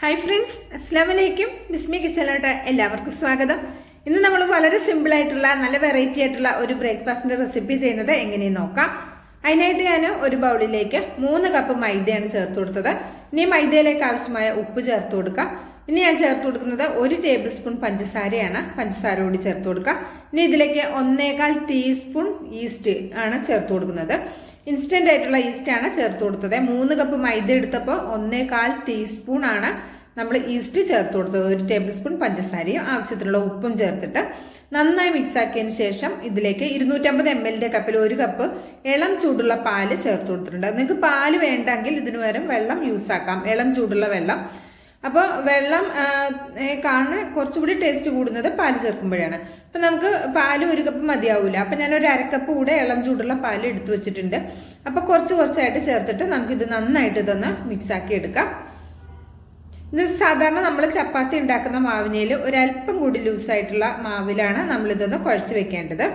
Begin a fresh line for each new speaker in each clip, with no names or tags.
Hi friends, അസ്സാം വലൈക്കും. ബിസ്മി കിച്ചണിലോട്ട് എല്ലാവർക്കും സ്വാഗതം. ഇന്ന് നമ്മൾ വളരെ സിമ്പിളായിട്ടുള്ള നല്ല വെറൈറ്റി ആയിട്ടുള്ള ഒരു ബ്രേക്ക്ഫാസ്റ്റിൻ്റെ റെസിപ്പി ചെയ്യുന്നത് എങ്ങനെയെന്ന് നോക്കാം. അതിനായിട്ട് ഞാൻ ഒരു ബൗളിലേക്ക് 3 കപ്പ് മൈദയാണ് ചേർത്ത് കൊടുത്തത്. ഇനി മൈദയിലേക്ക് ആവശ്യമായ ഉപ്പ് ചേർത്ത് കൊടുക്കാം. ഇനി ഞാൻ ചേർത്ത് കൊടുക്കുന്നത് 1 ടേബിൾ സ്പൂൺ പഞ്ചസാരയാണ്. പഞ്ചസാര കൂടി ചേർത്ത് കൊടുക്കാം. ഇനി ഇതിലേക്ക് 1.25 ടീസ്പൂൺ ഈസ്റ്റ് ആണ് ചേർത്ത് കൊടുക്കുന്നത്. ഇൻസ്റ്റൻ്റ് ആയിട്ടുള്ള ഈസ്റ്റാണ് ചേർത്ത് കൊടുത്തത്. 3 കപ്പ് മൈദ എടുത്തപ്പോൾ 1.25 ടീസ്പൂൺ ആണ് നമ്മൾ ഈസ്റ്റ് ചേർത്ത് കൊടുത്തത്. 1 ടേബിൾ സ്പൂൺ പഞ്ചസാരയും ആവശ്യത്തിനുള്ള ഉപ്പും ചേർത്തിട്ട് നന്നായി മിക്സ് ആക്കിയതിന് ശേഷം ഇതിലേക്ക് 250 ml കപ്പിൽ 1 കപ്പ് ഇളം ചൂടുള്ള പാല് ചേർത്ത് കൊടുത്തിട്ടുണ്ട്. നിങ്ങൾക്ക് പാല് വേണ്ടെങ്കിൽ ഇതിന് പകരം വെള്ളം യൂസ് ആക്കാം, ഇളം ചൂടുള്ള വെള്ളം. അപ്പോൾ വെള്ളം കാണാൻ കുറച്ചുകൂടി ടേസ്റ്റ് കൂടുന്നത് പാല് ചേർക്കുമ്പോഴാണ്. അപ്പം നമുക്ക് പാല് 1 കപ്പ് മതിയാവില്ല. അപ്പം ഞാനൊരു 1/2 കപ്പ് കൂടെ ഇളം ചൂടുള്ള പാല് എടുത്തു വെച്ചിട്ടുണ്ട്. അപ്പോൾ കുറച്ചായിട്ട് ചേർത്തിട്ട് നമുക്കിത് നന്നായിട്ട് ഇതൊന്ന് മിക്സാക്കി എടുക്കാം. ഇത് സാധാരണ നമ്മൾ ചപ്പാത്തി ഉണ്ടാക്കുന്ന മാവിനേൽ ഒരല്പം കൂടി ലൂസായിട്ടുള്ള മാവിലാണ് നമ്മളിതൊന്ന് കുഴച്ച് വെക്കേണ്ടത്.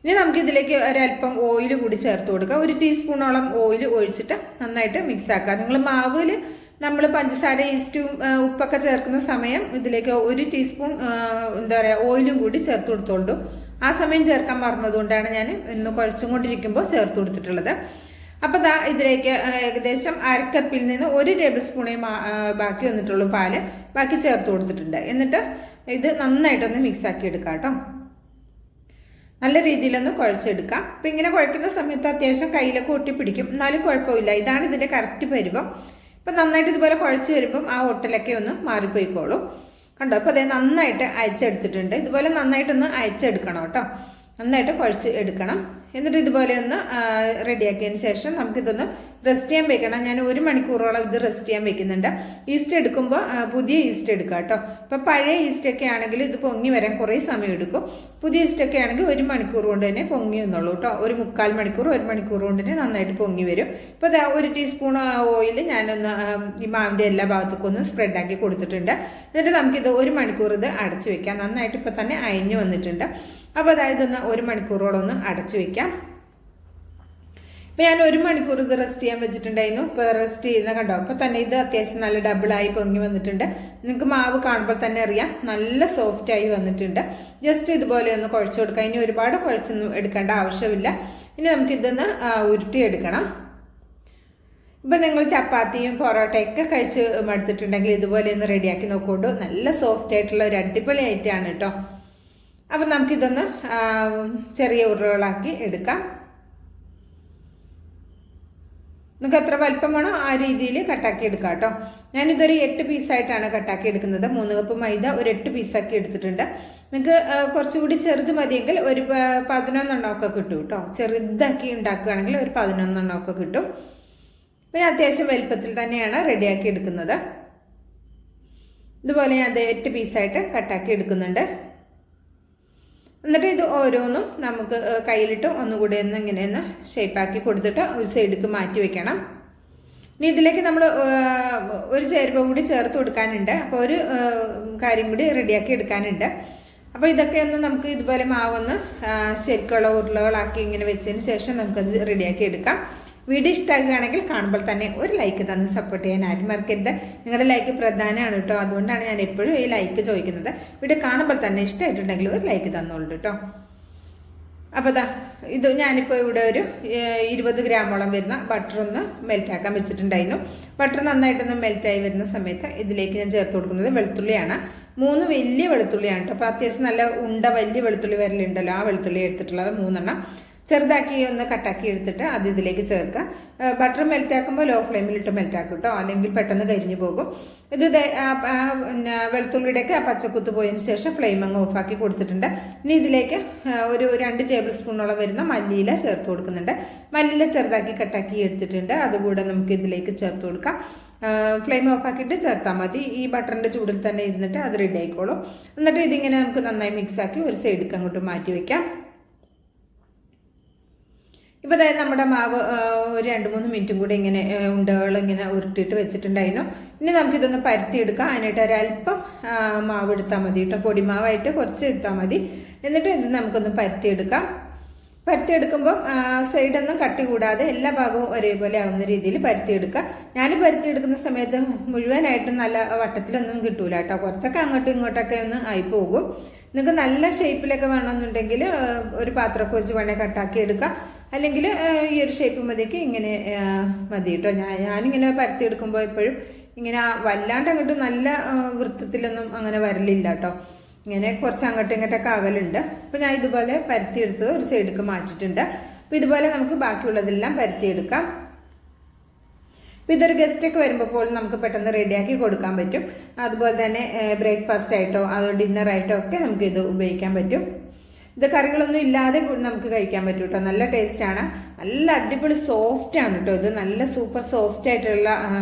ഇനി നമുക്കിതിലേക്ക് ഒരല്പം ഓയിൽ കൂടി ചേർത്ത് കൊടുക്കാം. 1 ടീസ്പൂണോളം ഓയിൽ ഒഴിച്ചിട്ട് നന്നായിട്ട് മിക്സ് ആക്കുക. നിങ്ങൾ മാവിൽ നമ്മൾ പഞ്ചസാര ഈസ്റ്റും ഉപ്പൊക്കെ ചേർക്കുന്ന സമയം ഇതിലേക്ക് 1 ടീസ്പൂൺ ഓയിലും കൂടി ചേർത്ത് കൊടുത്തോളൂ. ആ സമയം ചേർക്കാൻ മറന്നതുകൊണ്ടാണ് ഞാൻ ഇന്ന് കുഴച്ചും കൊണ്ടിരിക്കുമ്പോൾ ചേർത്ത് കൊടുത്തിട്ടുള്ളത്. അപ്പോൾ ഇതിലേക്ക് ഏകദേശം 1/2 കപ്പിൽ നിന്ന് 1 ടേബിൾ സ്പൂണേ ബാക്കി വന്നിട്ടുള്ളൂ പാല്, ബാക്കി ചേർത്ത് കൊടുത്തിട്ടുണ്ട്. എന്നിട്ട് ഇത് നന്നായിട്ടൊന്ന് മിക്സ് ആക്കി എടുക്കാം കേട്ടോ. നല്ല രീതിയിലൊന്ന് കുഴച്ചെടുക്കാം. അപ്പം ഇങ്ങനെ കുഴക്കുന്ന സമയത്ത് അത്യാവശ്യം കയ്യിലൊക്കെ ഒട്ടിപ്പിടിക്കും, എന്നാലും കുഴപ്പമില്ല. ഇതാണ് ഇതിൻ്റെ കറക്റ്റ് പരുവം. ഇപ്പം നന്നായിട്ട് ഇതുപോലെ കുഴച്ച് വരുമ്പം ആ ഒട്ടലൊക്കെ ഒന്ന് മാറിപ്പോയിക്കോളും. കണ്ടോ? അപ്പോൾ അതേ നന്നായിട്ട് അയച്ചെടുത്തിട്ടുണ്ട്. ഇതുപോലെ നന്നായിട്ടൊന്ന് അയച്ചെടുക്കണം കേട്ടോ. നന്നായിട്ട് കുഴച്ച് എടുക്കണം. എന്നിട്ട് ഇതുപോലെ ഒന്ന് റെഡിയാക്കിയതിന് ശേഷം നമുക്കിതൊന്ന് റെസ്റ്റ് ചെയ്യാൻ വെക്കണം. ഞാൻ 1 മണിക്കൂറോളം ഇത് റെസ്റ്റ് ചെയ്യാൻ വെക്കുന്നുണ്ട്. ഈസ്റ്റ് എടുക്കുമ്പോൾ പുതിയ ഈസ്റ്റ് എടുക്കുക കേട്ടോ. ഇപ്പോൾ പഴയ ഈസ്റ്റൊക്കെ ആണെങ്കിൽ ഇത് പൊങ്ങി വരാൻ കുറേ സമയം എടുക്കും. പുതിയ ഈസ്റ്റൊക്കെ ആണെങ്കിൽ 1 മണിക്കൂർ കൊണ്ട് തന്നെ പൊങ്ങി വന്നുള്ളൂ കേട്ടോ. 1/4 മണിക്കൂർ 1 മണിക്കൂർ കൊണ്ട് തന്നെ നന്നായിട്ട് പൊങ്ങി വരും. ഇപ്പോൾ 1 ടീസ്പൂൺ ഓയിൽ ഞാനൊന്ന് ഈ മാവിൻ്റെ എല്ലാ ഭാഗത്തേക്കും ഒന്ന് സ്പ്രെഡാക്കി കൊടുത്തിട്ടുണ്ട്. എന്നിട്ട് നമുക്കിത് 1 മണിക്കൂർ ഇത് അടച്ചു വെക്കാം. നന്നായിട്ട് ഇപ്പോൾ തന്നെ അയഞ്ഞു വന്നിട്ടുണ്ട്. അപ്പോൾ ഇതൊന്ന് 1 മണിക്കൂറോളം ഒന്ന് അടച്ചു വെക്കാം. ഇപ്പോൾ ഞാൻ 1 മണിക്കൂർ ഇത് റെസ്റ്റ് ചെയ്യാൻ വെച്ചിട്ടുണ്ടായിരുന്നു. ഇപ്പോൾ റെസ്റ്റ് ചെയ്യുന്ന കണ്ടോ. അപ്പോൾ തന്നെ ഇത് അത്യാവശ്യം നല്ല ഡബിളായി പൊങ്ങി വന്നിട്ടുണ്ട്. നിങ്ങൾക്ക് മാവ് കാണുമ്പോൾ തന്നെ അറിയാം, നല്ല സോഫ്റ്റായി വന്നിട്ടുണ്ട്. ജസ്റ്റ് ഇതുപോലെ ഒന്ന് കുഴച്ച് കൊടുക്കാം. ഇനി ഒരുപാട് കുഴച്ചൊന്നും എടുക്കേണ്ട ആവശ്യമില്ല. ഇനി നമുക്കിതൊന്ന് ഉരുട്ടിയെടുക്കണം. ഇപ്പം നിങ്ങൾ ചപ്പാത്തിയും പൊറോട്ടയൊക്കെ കഴിച്ച് മടുത്തിട്ടുണ്ടെങ്കിൽ ഇതുപോലെ ഒന്ന് റെഡിയാക്കി നോക്കുകൊണ്ട് നല്ല സോഫ്റ്റ് ആയിട്ടുള്ള ഒരു അടിപൊളി ഐറ്റമാണ് കേട്ടോ. അപ്പം നമുക്കിതൊന്ന് ചെറിയ ഉരുളകളാക്കി എടുക്കാം. നിങ്ങൾക്ക് എത്ര വലിപ്പം വേണോ ആ രീതിയിൽ കട്ടാക്കി എടുക്കാം കേട്ടോ. ഞാനിതൊരു 8 പീസായിട്ടാണ് കട്ടാക്കി എടുക്കുന്നത്. 3 കപ്പ് മൈദ ഒരു 8 പീസാക്കി എടുത്തിട്ടുണ്ട്. നിങ്ങൾക്ക് കുറച്ചുകൂടി ചെറുത് മതിയെങ്കിൽ ഒരു 11 എണ്ണമൊക്കെ കിട്ടും കേട്ടോ. ചെറുതാക്കി ഉണ്ടാക്കുകയാണെങ്കിൽ ഒരു 11 എണ്ണമൊക്കെ കിട്ടും. അപ്പോൾ ഞാൻ അത്യാവശ്യം വലുപ്പത്തിൽ തന്നെയാണ് റെഡിയാക്കി എടുക്കുന്നത്. ഇതുപോലെ ഞാൻ അത് 8 പീസായിട്ട് കട്ടാക്കി എടുക്കുന്നുണ്ട്. എന്നിട്ട് ഇത് ഓരോന്നും നമുക്ക് കയ്യിലിട്ട് ഒന്നുകൂടി ഇങ്ങനെയൊന്ന് ഷേപ്പാക്കി കൊടുത്തിട്ട് ഒരു സൈഡിലേക്ക് മാറ്റി വെക്കണം. ഇനി ഇതിലേക്ക് നമ്മൾ ഒരു ചേരുവ കൂടി ചേർത്ത് കൊടുക്കാനുണ്ട്. അപ്പോൾ ഒരു കാര്യം കൂടി റെഡിയാക്കി എടുക്കാനുണ്ട്. അപ്പോൾ ഇതൊക്കെ ഒന്ന് നമുക്ക് ഇതുപോലെ മാവൊന്ന് ശരിക്കുള്ള ഉരുളകളാക്കി ഇങ്ങനെ വെച്ചതിന് ശേഷം നമുക്കത് റെഡിയാക്കി എടുക്കാം. വീഡിയോ ഇഷ്ടമാകുകയാണെങ്കിൽ കാണുമ്പോൾ തന്നെ ഒരു ലൈക്ക് തന്ന് സപ്പോർട്ട് ചെയ്യാൻ ആരും മറക്കരുത്. നിങ്ങളുടെ ലൈക്ക് പ്രധാനമാണ് കേട്ടോ. അതുകൊണ്ടാണ് ഞാൻ എപ്പോഴും ഈ ലൈക്ക് ചോദിക്കുന്നത്. വീഡിയോ കാണുമ്പോൾ തന്നെ ഇഷ്ടമായിട്ടുണ്ടെങ്കിൽ ഒരു ലൈക്ക് തന്നോളൂ കേട്ടോ. അപ്പോൾ ഇത് ഞാനിപ്പോൾ ഇവിടെ ഒരു 20 ഗ്രാമോളം വരുന്ന ബട്ടർ ഒന്ന് മെൽറ്റാക്കാൻ വെച്ചിട്ടുണ്ടായിരുന്നു. ബട്ടർ നന്നായിട്ടൊന്ന് മെൽറ്റായി വരുന്ന സമയത്ത് ഇതിലേക്ക് ഞാൻ ചേർത്ത് കൊടുക്കുന്നത് വെളുത്തുള്ളിയാണ്. 3 വലിയ വെളുത്തുള്ളിയാണ് കേട്ടോ. അപ്പോൾ അത്യാവശ്യം നല്ല വലിയ വെളുത്തുള്ളി വരലുണ്ടല്ലോ, ആ വെളുത്തുള്ളി എടുത്തിട്ടുള്ളത് 3 എണ്ണം ചെറുതാക്കി ഒന്ന് കട്ടാക്കി എടുത്തിട്ട് അത് ഇതിലേക്ക് ചേർക്കുക. ബട്ടർ മെൽറ്റാക്കുമ്പോൾ ലോ ഫ്ലെയിമിലിട്ട് മെൽറ്റാക്കും കേട്ടോ, അല്ലെങ്കിൽ പെട്ടെന്ന് കരിഞ്ഞു പോകും. ഇത് പിന്നെ വെളുത്തുള്ളിയുടെയൊക്കെ ആ പച്ചക്കുത്ത് പോയതിന് ശേഷം ഫ്ലെയിം അങ്ങ് ഓഫാക്കി കൊടുത്തിട്ടുണ്ട്. ഇനി ഇതിലേക്ക് ഒരു 2 ടേബിൾ സ്പൂണോളം വരുന്ന മല്ലിയില ചേർത്ത് കൊടുക്കുന്നുണ്ട്. മല്ലിയില ചെറുതാക്കി കട്ടാക്കി എടുത്തിട്ടുണ്ട്. അതുകൂടെ നമുക്ക് ഇതിലേക്ക് ചേർത്ത് കൊടുക്കാം. ഫ്ലെയിം ഓഫാക്കിയിട്ട് ചേർത്താൽ മതി. ഈ ബട്ടറിൻ്റെ ചൂടിൽ തന്നെ ഇരുന്നിട്ട് അത് റെഡി ആയിക്കോളും. എന്നിട്ട് ഇതിങ്ങനെ നമുക്ക് നന്നായി മിക്സാക്കി ഒരു സൈഡിലേക്ക് അങ്ങോട്ട് മാറ്റി വയ്ക്കാം. ഇപ്പോൾ നമ്മുടെ മാവ് ഒരു 2-3 മിനിറ്റും കൂടി ഇങ്ങനെ ഉണ്ടകൾ ഇങ്ങനെ ഉരുട്ടിയിട്ട് വെച്ചിട്ടുണ്ടായിരുന്നു. ഇനി നമുക്കിതൊന്ന് പരത്തിയെടുക്കാം. അതിനായിട്ട് ഒരല്പം മാവ് എടുത്താൽ മതി കേട്ടോ. പൊടിമാവായിട്ട് കുറച്ച് എടുത്താൽ മതി. എന്നിട്ട് ഇത് നമുക്കൊന്ന് പരത്തിയെടുക്കാം. പരത്തിയെടുക്കുമ്പോൾ സൈഡൊന്നും കട്ടി കൂടാതെ എല്ലാ ഭാഗവും ഒരേപോലെ ആവുന്ന രീതിയിൽ പരത്തിയെടുക്കുക. ഞാൻ പരത്തിയെടുക്കുന്ന സമയത്ത് മുഴുവനായിട്ടും നല്ല വട്ടത്തിലൊന്നും കിട്ടൂല കേട്ടോ, കുറച്ചൊക്കെ അങ്ങോട്ടും ഇങ്ങോട്ടൊക്കെ ഒന്ന് ആയി പോകും. നിങ്ങൾക്ക് നല്ല ഷേപ്പിലൊക്കെ വേണമെന്നുണ്ടെങ്കിൽ ഒരു പാത്രമൊക്കെ വെച്ച് വേണേൽ കട്ടാക്കി എടുക്കുക. അല്ലെങ്കിൽ ഈ ഒരു ഷേപ്പ് മതിക്ക് ഇങ്ങനെ മതി കേട്ടോ. ഞാനിങ്ങനെ പരത്തിയെടുക്കുമ്പോൾ എപ്പോഴും ഇങ്ങനെ വല്ലാണ്ട് അങ്ങോട്ട് നല്ല വൃത്തത്തിലൊന്നും അങ്ങനെ വരലില്ല കേട്ടോ. ഇങ്ങനെ കുറച്ച് അങ്ങോട്ടും ഇങ്ങോട്ടൊക്കെ അകലുണ്ട്. അപ്പോൾ ഞാൻ ഇതുപോലെ പരത്തിയെടുത്തത് ഒരു സൈഡിലേക്ക് മാറ്റിയിട്ടുണ്ട്. അപ്പോൾ ഇതുപോലെ നമുക്ക് ബാക്കിയുള്ളതെല്ലാം പരത്തിയെടുക്കാം. അപ്പോൾ ഇതൊരു ഗസ്റ്റൊക്കെ വരുമ്പോൾ നമുക്ക് പെട്ടെന്ന് റെഡിയാക്കി കൊടുക്കാൻ പറ്റും. അതുപോലെ തന്നെ ബ്രേക്ക്ഫാസ്റ്റ് ആയിട്ടോ അതോ ഡിന്നറായിട്ടോ ഒക്കെ നമുക്ക് ഇത് ഉപയോഗിക്കാൻ പറ്റും. ഇത് കറികളൊന്നും ഇല്ലാതെ നമുക്ക് കഴിക്കാൻ പറ്റും കേട്ടോ. നല്ല ടേസ്റ്റാണ്, നല്ല അടിപൊളി സോഫ്റ്റാണ് കേട്ടോ. ഇത് നല്ല സൂപ്പർ സോഫ്റ്റ് ആയിട്ടുള്ള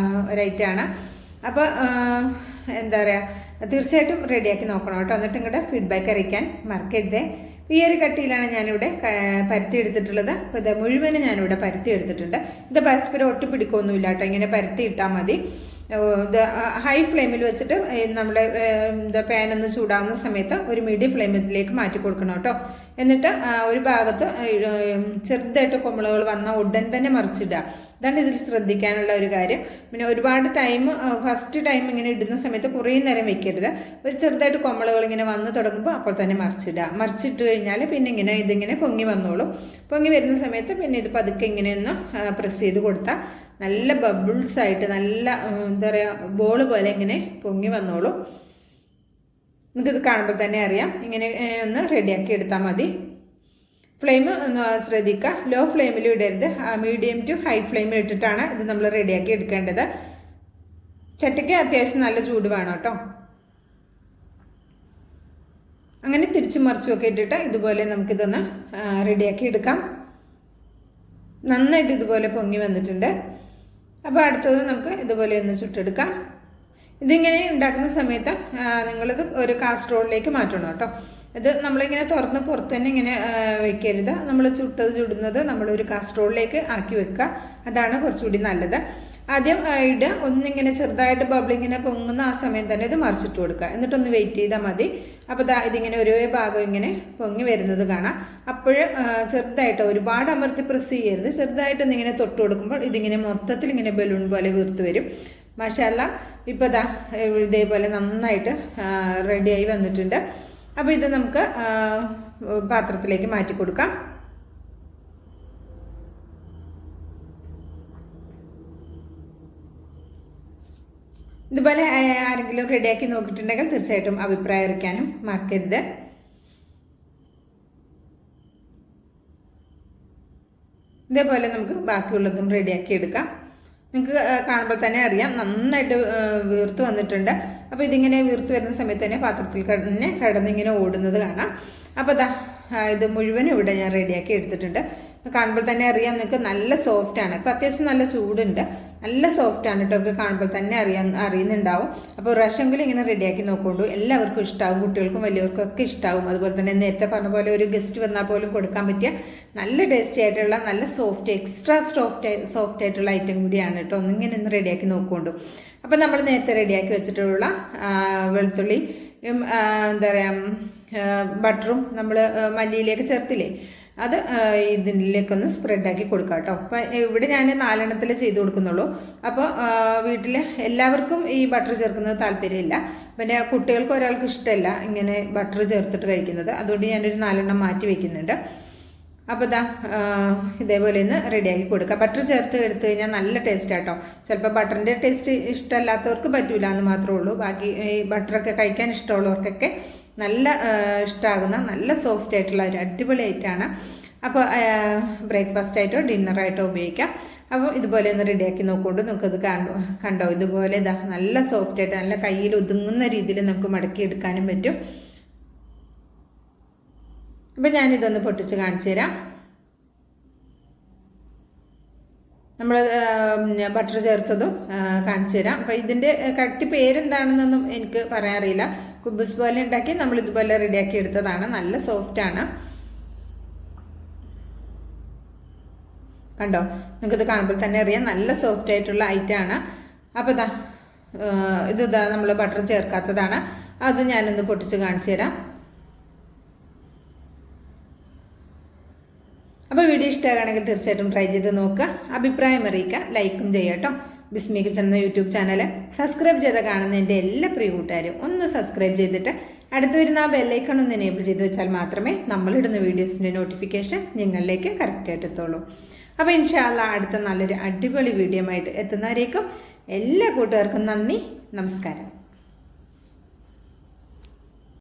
ഒരു ഐറ്റമാണ്. അപ്പോൾ എന്താ പറയുക, തീർച്ചയായിട്ടും റെഡിയാക്കി നോക്കണം കേട്ടോ. എന്നിട്ട് ഇങ്ങോട്ട് ഫീഡ്ബാക്ക് അറിയിക്കാൻ മറക്കരുതേ. ഈ ഒരു കട്ടിയിലാണ് ഞാനിവിടെ പരത്തി എടുത്തിട്ടുള്ളത്. അപ്പോൾ ഇത് മുഴുവനും ഞാനിവിടെ പരത്തി എടുത്തിട്ടുണ്ട്. ഇത് പരസ്പരം ഒട്ടിപ്പിടിക്കൊന്നുമില്ല കേട്ടോ, ഇങ്ങനെ പരത്തി ഇട്ടാൽ മതി. ഇത് ഹൈ ഫ്ലെയിമിൽ വെച്ചിട്ട് നമ്മുടെ പാനൊന്ന് ചൂടാവുന്ന സമയത്ത് ഒരു മീഡിയം ഫ്ലെയിമിലേക്ക് മാറ്റി കൊടുക്കണം കേട്ടോ. എന്നിട്ട് ഒരു ഭാഗത്ത് ചെറുതായിട്ട് കുമ്പളകൾ വന്ന ഉടൻ തന്നെ മറിച്ചിടുക. ഇതാണ് ഇതിൽ ശ്രദ്ധിക്കാനുള്ള ഒരു കാര്യം. പിന്നെ ഒരുപാട് ഫസ്റ്റ് ടൈം ഇങ്ങനെ ഇടുന്ന സമയത്ത് കുറേ നേരം വെക്കരുത്. ഒരു ചെറുതായിട്ട് കുമ്പളകൾ ഇങ്ങനെ വന്ന് തുടങ്ങുമ്പോൾ അപ്പോൾ തന്നെ മറിച്ചിടുക. മറിച്ചിട്ട് കഴിഞ്ഞാൽ പിന്നെ ഇതിങ്ങനെ പൊങ്ങി വന്നോളും. പൊങ്ങി വരുന്ന സമയത്ത് പിന്നെ ഇത് പതുക്കെ ഇങ്ങനെ ഒന്ന് പ്രസ് ചെയ്ത് കൊടുത്താൽ നല്ല ബബിൾസ് ആയിട്ട് നല്ല എന്താ പറയുക ബോൾ പോലെ ഇങ്ങനെ പൊങ്ങി വന്നോളും. നിങ്ങൾക്കിത് കാണുമ്പോൾ തന്നെ അറിയാം. ഇങ്ങനെ ഒന്ന് റെഡിയാക്കി എടുത്താൽ മതി. ഫ്ലെയിം ഒന്ന് ശ്രദ്ധിക്കുക, ലോ ഫ്ലെയിമിൽ ഇടരുത്, മീഡിയം ടു ഹൈ ഫ്ലെയിമിൽ ഇട്ടിട്ടാണ് ഇത് നമ്മൾ റെഡിയാക്കി എടുക്കേണ്ടത്. ചട്ടിക്ക് അത്യാവശ്യം നല്ല ചൂട് വേണം കേട്ടോ. അങ്ങനെ തിരിച്ചു മറിച്ചുമൊക്കെ ഇട്ടിട്ട് ഇതുപോലെ നമുക്കിതൊന്ന് റെഡിയാക്കി എടുക്കാം. നന്നായിട്ട് ഇതുപോലെ പൊങ്ങി വന്നിട്ടുണ്ട്. അപ്പോൾ അടുത്തത് നമുക്ക് ഇതുപോലെ ഒന്ന് ചുട്ടെടുക്കാം. ഇതിങ്ങനെ ഉണ്ടാക്കുന്ന സമയത്ത് നിങ്ങളിത് ഒരു കാസ്ട്രോളിലേക്ക് മാറ്റണം കേട്ടോ. ഇത് നമ്മളിങ്ങനെ തുറന്ന് പുറത്ത് തന്നെ ഇങ്ങനെ വെക്കരുത്. നമ്മൾ ചുടുന്നത് നമ്മളൊരു കാസ്ട്രോളിലേക്ക് ആക്കി വെക്കുക. അതാണ് കുറച്ചുകൂടി നല്ലത്. ആദ്യം ഇടുക, ഒന്നിങ്ങനെ ചെറുതായിട്ട് ബബിളിങ്ങനെ പൊങ്ങുന്ന ആ സമയം തന്നെ ഇത് മറിച്ചിട്ട് കൊടുക്കുക. എന്നിട്ടൊന്ന് വെയിറ്റ് ചെയ്താൽ മതി. അപ്പോൾ ഇതിങ്ങനെ ഓരോ ഭാഗം ഇങ്ങനെ പൊങ്ങി വരുന്നത് കാണാം. അപ്പോൾ ചെറുതായിട്ട് ഒരുപാട് അമർത്തി പ്രസ് ചെയ്യരുത്. ചെറുതായിട്ടൊന്ന് ഇങ്ങനെ തൊട്ട് കൊടുക്കുമ്പോൾ ഇതിങ്ങനെ മൊത്തത്തിൽ ഇങ്ങനെ ബലൂൺ പോലെ വീർത്ത് വരും. മാഷാല്ല ഇപ്പോൾ ഇതേപോലെ നന്നായിട്ട് റെഡിയായി വന്നിട്ടുണ്ട്. അപ്പോൾ ഇത് നമുക്ക് പാത്രത്തിലേക്ക് മാറ്റി കൊടുക്കാം. ഇതുപോലെ ആരെങ്കിലും റെഡിയാക്കി നോക്കിയിട്ടുണ്ടെങ്കിൽ തീർച്ചയായിട്ടും അഭിപ്രായം അറിയിക്കാനും മറക്കരുത്. ഇതേപോലെ നമുക്ക് ബാക്കിയുള്ളതും റെഡിയാക്കി എടുക്കാം. നിങ്ങൾക്ക് കാണുമ്പോൾ തന്നെ അറിയാം നന്നായിട്ട് വീർത്ത് വന്നിട്ടുണ്ട്. അപ്പോൾ ഇതിങ്ങനെ വീർത്ത് വരുന്ന സമയത്ത് തന്നെ പാത്രത്തിൽ തന്നെ കിടന്നിങ്ങനെ ഓടുന്നത് കാണാം. അപ്പോൾ ഇത് മുഴുവനും ഇവിടെ ഞാൻ റെഡിയാക്കി എടുത്തിട്ടുണ്ട്. കാണുമ്പോൾ തന്നെ അറിയാം നിങ്ങൾക്ക് നല്ല സോഫ്റ്റാണ്. ഇപ്പോൾ അത്യാവശ്യം നല്ല ചൂടുണ്ട്, നല്ല സോഫ്റ്റാണ് കേട്ടോ. ഒക്കെ കാണുമ്പോൾ തന്നെ അറിയുന്നുണ്ടാവും. അപ്പോൾ റഷെങ്കിലും ഇങ്ങനെ റെഡിയാക്കി നോക്കൊണ്ടു. എല്ലാവർക്കും ഇഷ്ടമാവും, കുട്ടികൾക്കും വലിയവർക്കും ഒക്കെ ഇഷ്ടമാവും. അതുപോലെ തന്നെ നേരത്തെ പറഞ്ഞ പോലെ ഒരു ഗസ്റ്റ് വന്നാൽ പോലും കൊടുക്കാൻ പറ്റിയ നല്ല ടേസ്റ്റി ആയിട്ടുള്ള നല്ല എക്സ്ട്രാ സോഫ്റ്റ് ആയിട്ടുള്ള ഐറ്റം കൂടിയാണ് കേട്ടോ. ഒന്നിങ്ങനെ ഒന്ന് റെഡിയാക്കി നോക്കൊണ്ടു. അപ്പോൾ നമ്മൾ നേരത്തെ റെഡിയാക്കി വെച്ചിട്ടുള്ള വെളുത്തുള്ളി എന്താ പറയുക ബട്ടറും നമ്മൾ മല്ലിയിലേക്ക് ചേർത്തില്ലേ, അത് ഇതിലേക്കൊന്ന് സ്പ്രെഡാക്കി കൊടുക്കാം കേട്ടോ. അപ്പം ഇവിടെ ഞാൻ 4 എണ്ണത്തിൽ ചെയ്ത് കൊടുക്കുന്നുള്ളൂ. അപ്പോൾ വീട്ടിൽ എല്ലാവർക്കും ഈ ബട്ടർ ചേർക്കുന്നത് താല്പര്യമില്ല. പിന്നെ കുട്ടികൾക്ക് ഒരാൾക്ക് ഇഷ്ടമല്ല ഇങ്ങനെ ബട്ടർ ചേർത്തിട്ട് കഴിക്കുന്നത്. അതുകൊണ്ട് ഞാനൊരു 4 എണ്ണം മാറ്റി വയ്ക്കുന്നുണ്ട്. അപ്പോൾ ഇതേപോലെ ഒന്ന് റെഡിയാക്കി കൊടുക്കുക. ബട്ടർ ചേർത്ത് എടുത്തു കഴിഞ്ഞാൽ നല്ല ടേസ്റ്റ് ആട്ടോ. ചിലപ്പോൾ ബട്ടറിൻ്റെ ടേസ്റ്റ് ഇഷ്ടമല്ലാത്തവർക്ക് പറ്റൂല എന്ന് മാത്രമേ ഉള്ളൂ. ബാക്കി ഈ ബട്ടറൊക്കെ കഴിക്കാൻ ഇഷ്ടമുള്ളവർക്കൊക്കെ നല്ല ഇഷ്ടമാകുന്ന നല്ല സോഫ്റ്റ് ആയിട്ടുള്ള ഒരു അടിപൊളി ഐറ്റമാണ്. അപ്പോൾ ബ്രേക്ക്ഫാസ്റ്റ് ആയിട്ടോ ഡിന്നറായിട്ടോ ഉപയോഗിക്കാം. അപ്പോൾ ഇതുപോലെ ഒന്ന് റെഡിയാക്കി നോക്കുകൊണ്ട് നമുക്കത് കണ്ടോ ഇതുപോലെ നല്ല സോഫ്റ്റ് ആയിട്ട് നല്ല കയ്യിൽ ഒതുങ്ങുന്ന രീതിയിൽ നമുക്ക് മടക്കി എടുക്കാനും പറ്റും. അപ്പം ഞാനിതൊന്ന് പൊട്ടിച്ച് കാണിച്ചു തരാം. നമ്മൾ ബട്ടർ ചേർത്തതും കാണിച്ചു തരാം. അപ്പോൾ ഇതിൻ്റെ കറക്റ്റ് പേരെന്താണെന്നൊന്നും എനിക്ക് പറയാൻ അറിയില്ല. കുബൂസ് പോലെ ഉണ്ടാക്കി നമ്മൾ ഇതുപോലെ റെഡിയാക്കി എടുത്തതാണ്. നല്ല സോഫ്റ്റാണ്. കണ്ടോ, നിങ്ങൾക്കിത് കാണുമ്പോൾ തന്നെ അറിയാം നല്ല സോഫ്റ്റ് ആയിട്ടുള്ള ഐറ്റമാണ്. അപ്പോൾ ഇത് നമ്മൾ ബട്ടർ ചേർക്കാത്തതാണ്. അത് ഞാനൊന്ന് പൊട്ടിച്ച് കാണിച്ചു തരാം. അപ്പോൾ വീഡിയോ ഇഷ്ടമാണെങ്കിൽ തീർച്ചയായിട്ടും ട്രൈ ചെയ്ത് നോക്കുക, അഭിപ്രായം അറിയിക്കുക, ലൈക്കും ചെയ്യുക കേട്ടോ. ബിസ്മി കിച്ചൻ എന്ന യൂട്യൂബ് ചാനൽ സബ്സ്ക്രൈബ് ചെയ്ത് കാണുന്ന എൻ്റെ എല്ലാ പ്രിയ കൂട്ടുകാരും ഒന്ന് സബ്സ്ക്രൈബ് ചെയ്തിട്ട് അടുത്ത് വരുന്ന ആ ബെല്ലൈക്കൺ ഒന്ന് എനേബിൾ ചെയ്ത് വെച്ചാൽ മാത്രമേ നമ്മളിടുന്ന വീഡിയോസിൻ്റെ നോട്ടിഫിക്കേഷൻ നിങ്ങളിലേക്ക് കറക്റ്റായിട്ട് എത്തുള്ളൂ. അപ്പോൾ ഇൻഷാ അല്ലാഹ് അടുത്ത നല്ലൊരു അടിപൊളി വീഡിയോ ആയിട്ട് എത്തുന്നവരേക്കും എല്ലാ കൂട്ടുകാർക്കും നന്ദി, നമസ്കാരം.